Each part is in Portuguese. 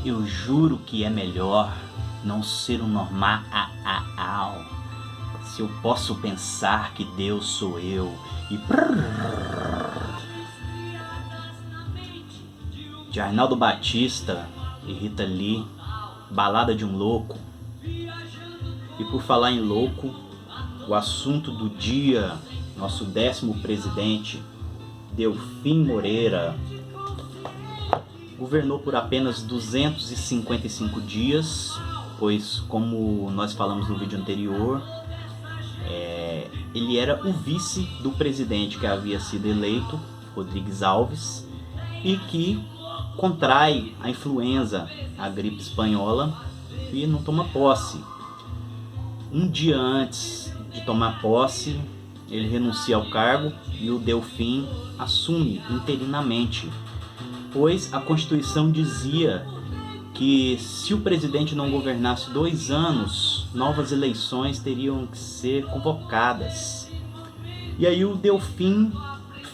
Eu juro que é melhor não ser um normal. Se eu posso pensar que Deus sou eu e de Arnaldo Batista e Rita Lee, Balada de um Louco. E por falar em louco, o assunto do dia, nosso 10º presidente, Delfim Moreira, governou por apenas 255 dias, pois, como nós falamos no vídeo anterior, ele era o vice do presidente que havia sido eleito, Rodrigues Alves, e que contrai a influenza, a gripe espanhola, e não toma posse. Um dia antes de tomar posse, ele renuncia ao cargo e o Delfim assume interinamente, pois a Constituição dizia que se o presidente não governasse 2 anos, novas eleições teriam que ser convocadas. E aí o Delfim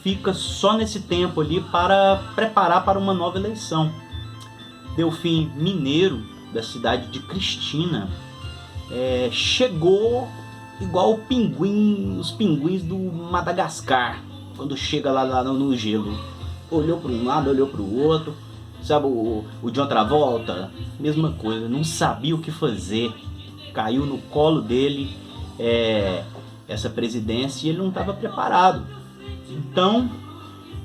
fica só nesse tempo ali para preparar para uma nova eleição. Delfim, mineiro da cidade de Cristina, chegou igual os pinguins do Madagascar, quando chega lá no gelo. Olhou para um lado, olhou para o outro, sabe, o John Travolta, mesma coisa, não sabia o que fazer. Caiu no colo dele essa presidência e ele não estava preparado. Então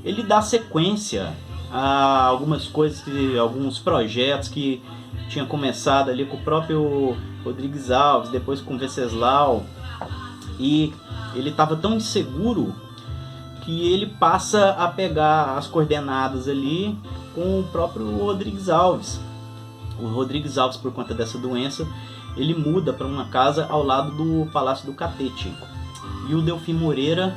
ele dá sequência a algumas coisas, alguns projetos que tinha começado ali com o próprio Rodrigues Alves, depois com o Venceslau, e ele estava tão inseguro que ele passa a pegar as coordenadas ali com o próprio Rodrigues Alves. O Rodrigues Alves, por conta dessa doença, ele muda para uma casa ao lado do Palácio do Catete. E o Delfim Moreira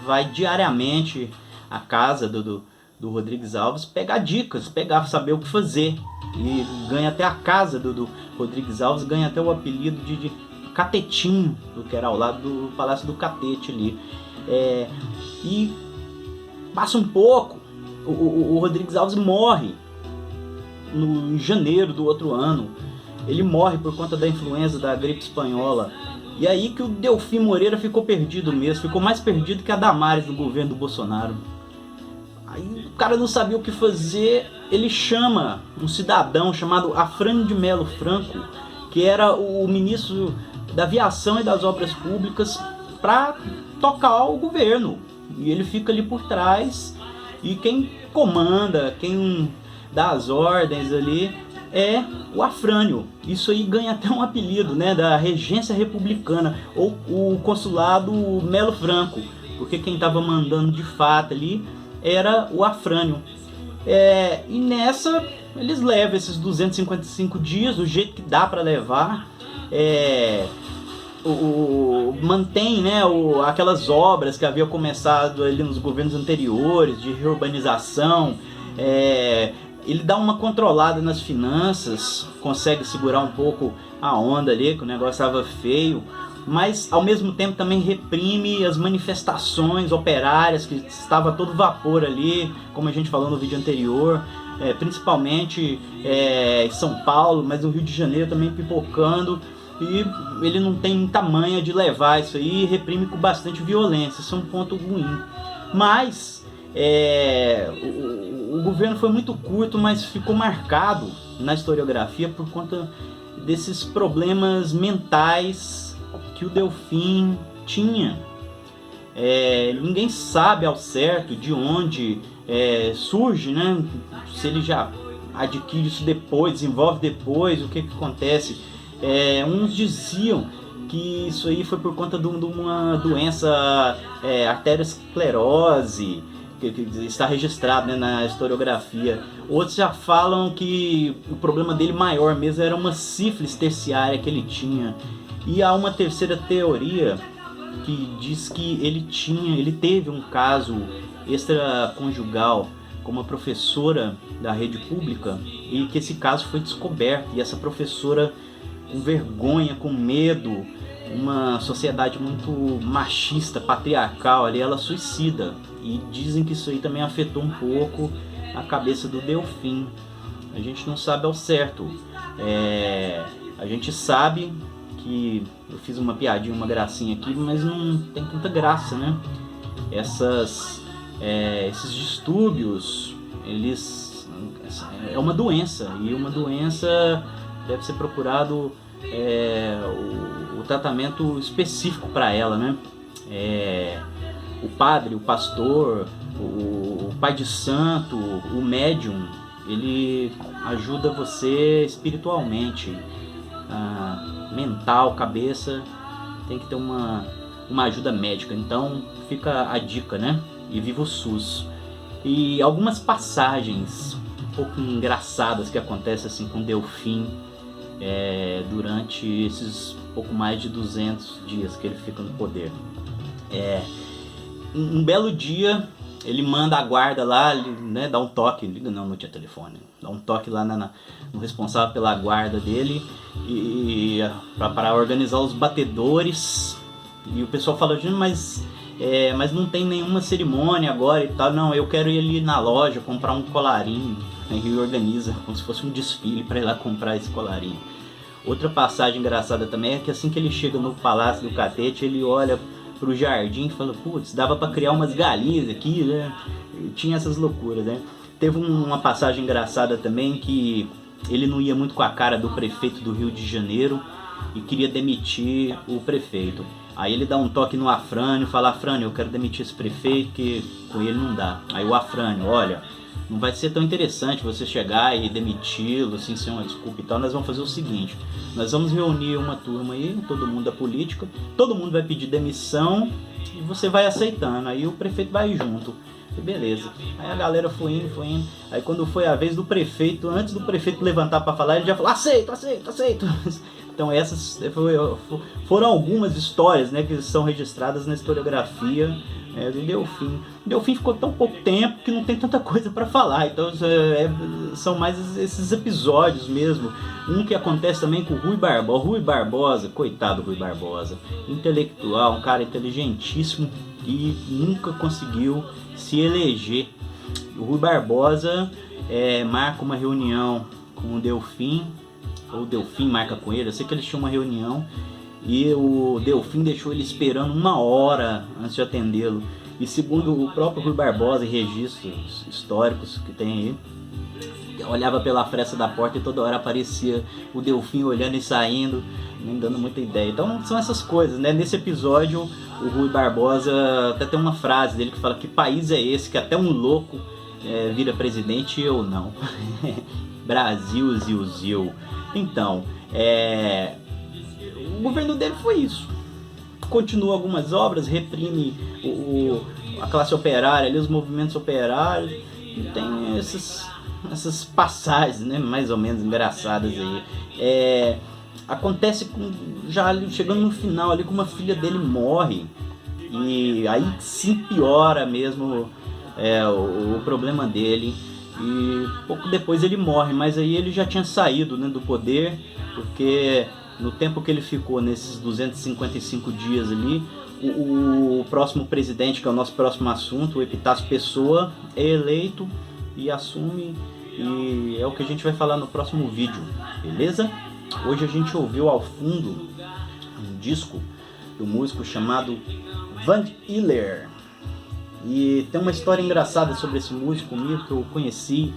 vai diariamente à casa do Rodrigues Alves pegar dicas, saber o que fazer. E ganha até a casa do Rodrigues Alves, ganha até o apelido de Catetinho, do que era ao lado do Palácio do Catete ali. E passa um pouco, o Rodrigues Alves morre em janeiro do outro ano. Ele morre por conta da influenza, da gripe espanhola. E aí que o Delfim Moreira ficou perdido mesmo, ficou mais perdido que a Damares no governo do Bolsonaro. Aí o cara não sabia o que fazer, ele chama um cidadão chamado Afrânio de Melo Franco, que era o ministro da Aviação e das Obras Públicas, para tocar o governo. E ele fica ali por trás, e quem comanda, quem dá as ordens ali é o Afrânio. Isso aí ganha até um apelido, né, da Regência Republicana, ou o Consulado Melo Franco, porque quem estava mandando de fato ali era o Afrânio. E nessa eles levam esses 255 dias, do jeito que dá para levar. Mantém, né, aquelas obras que haviam começado ali nos governos anteriores, de reurbanização. Ele dá uma controlada nas finanças, consegue segurar um pouco a onda ali, que o negócio estava feio, mas ao mesmo tempo também reprime as manifestações operárias, que estava a todo vapor ali, como a gente falou no vídeo anterior, principalmente em São Paulo, mas no Rio de Janeiro também pipocando. E ele não tem tamanho de levar isso aí, e reprime com bastante violência. Isso é um ponto ruim. Mas o governo foi muito curto, mas ficou marcado na historiografia por conta desses problemas mentais que o Delfim tinha. Ninguém sabe ao certo de onde surge, né? Se ele já adquire isso depois, desenvolve depois, o que acontece. Uns diziam que isso aí foi por conta de uma doença, arteriosclerose, que está registrado, né, na historiografia. Outros já falam que o problema dele maior mesmo era uma sífilis terciária que ele tinha. E há uma terceira teoria que diz que ele teve um caso extraconjugal com uma professora da rede pública, e que esse caso foi descoberto, e essa professora, com vergonha, com medo, uma sociedade muito machista, patriarcal ali, ela suicida. E dizem que isso aí também afetou um pouco a cabeça do Delfim. A gente não sabe ao certo. A gente sabe que eu fiz uma piadinha, uma gracinha aqui, mas não tem tanta graça, né? Esses distúrbios, eles é uma doença, e uma doença deve ser procurado o tratamento específico para ela, né? O padre, o pastor, o pai de santo, o médium, ele ajuda você espiritualmente, mental, cabeça, tem que ter uma ajuda médica. Então fica a dica, né? E viva o SUS. E algumas passagens um pouco engraçadas que acontecem assim com Delfim durante esses pouco mais de 200 dias que ele fica no poder. Um belo dia ele manda a guarda lá, né, dá um toque, não tinha telefone, dá um toque lá no responsável pela guarda dele para organizar os batedores. E o pessoal fala, mas não tem nenhuma cerimônia agora e tal. Não, eu quero ir ali na loja comprar um colarinho. E organiza como se fosse um desfile para ir lá comprar esse colarinho. Outra passagem engraçada também é que assim que ele chega no Palácio do Catete, ele olha pro jardim e fala, putz, dava para criar umas galinhas aqui, né? Tinha essas loucuras, né? Teve uma passagem engraçada também que ele não ia muito com a cara do prefeito do Rio de Janeiro e queria demitir o prefeito. Aí ele dá um toque no Afrânio, fala, Afrânio, eu quero demitir esse prefeito, que com ele não dá. Aí o Afrânio, olha, não vai ser tão interessante você chegar e demiti-lo, assim, sem uma desculpa e tal. Nós vamos fazer o seguinte, nós vamos reunir uma turma aí, todo mundo da política, todo mundo vai pedir demissão e você vai aceitando, aí o prefeito vai junto. E beleza. Aí a galera foi indo. Aí quando foi a vez do prefeito, antes do prefeito levantar para falar, ele já falou, aceito. Então essas foram algumas histórias, né, que são registradas na historiografia do Delfim. O Delfim ficou tão pouco tempo que não tem tanta coisa para falar, então são mais esses episódios mesmo. Um que acontece também com o Rui Barbosa, coitado do Rui Barbosa, intelectual, um cara inteligentíssimo e nunca conseguiu se eleger. O Rui Barbosa marca uma reunião com o Delfim, ou o Delfim marca com ele, eu sei que eles tinham uma reunião e o Delfim deixou ele esperando 1 hora antes de atendê-lo. E segundo o próprio Rui Barbosa, em registros históricos que tem aí, olhava pela fresta da porta e toda hora aparecia o Delfim olhando e saindo, nem dando muita ideia. Então são essas coisas, né? Nesse episódio o Rui Barbosa até tem uma frase dele que fala, que país é esse que até um louco vira presidente e eu não. Brasil, Zil. Então, o governo dele foi isso. Continua algumas obras, reprime a classe operária, ali, os movimentos operários, e tem essas passagens, né, mais ou menos engraçadas aí. Acontece já chegando no final ali, que uma filha dele morre, e aí sim piora mesmo o problema dele. E pouco depois ele morre, mas aí ele já tinha saído, né, do poder, porque no tempo que ele ficou nesses 255 dias ali, o próximo presidente, que é o nosso próximo assunto, o Epitácio Pessoa, é eleito e assume, e é o que a gente vai falar no próximo vídeo, beleza? Hoje a gente ouviu ao fundo um disco do músico chamado Van Hiller. E tem uma história engraçada sobre esse músico comigo, que eu conheci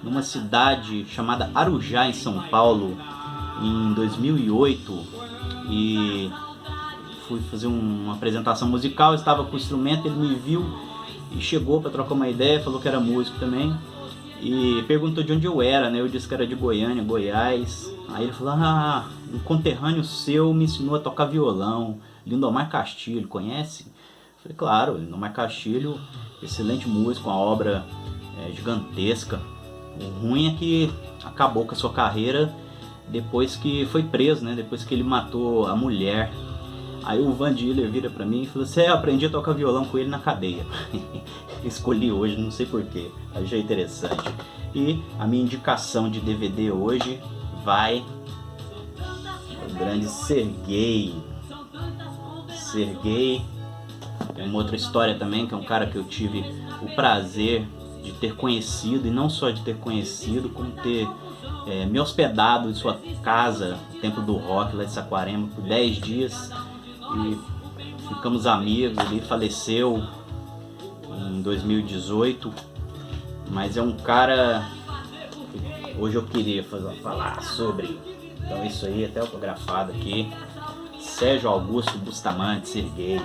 numa cidade chamada Arujá, em São Paulo, em 2008. E fui fazer uma apresentação musical, estava com o instrumento, ele me viu e chegou para trocar uma ideia, falou que era músico também. E perguntou de onde eu era, né? Eu disse que era de Goiânia, Goiás. Aí ele falou, um conterrâneo seu me ensinou a tocar violão, Lindomar Castilho, conhece? Falei, claro, Lindomar Castilho, excelente músico, uma obra gigantesca. O ruim é que acabou com a sua carreira depois que foi preso, né? Depois que ele matou a mulher. Aí o Van Hiller vira pra mim e falou assim, eu aprendi a tocar violão com ele na cadeia. Escolhi hoje, não sei porquê, achei interessante. E a minha indicação de DVD hoje vai ao grande Serguei. Serguei é uma outra história também, que é um cara que eu tive o prazer de ter conhecido, e não só de ter conhecido, como ter me hospedado em sua casa, no Templo do Rock, lá de Saquarema, por 10 dias. E ficamos amigos. Ele faleceu em 2018, mas é um cara que hoje eu queria falar sobre. Então isso aí, até autografado aqui. Sérgio Augusto Bustamante, Serguei.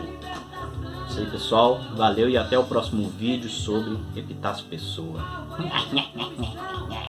Isso aí, pessoal. Valeu e até o próximo vídeo sobre Epitácio Pessoa.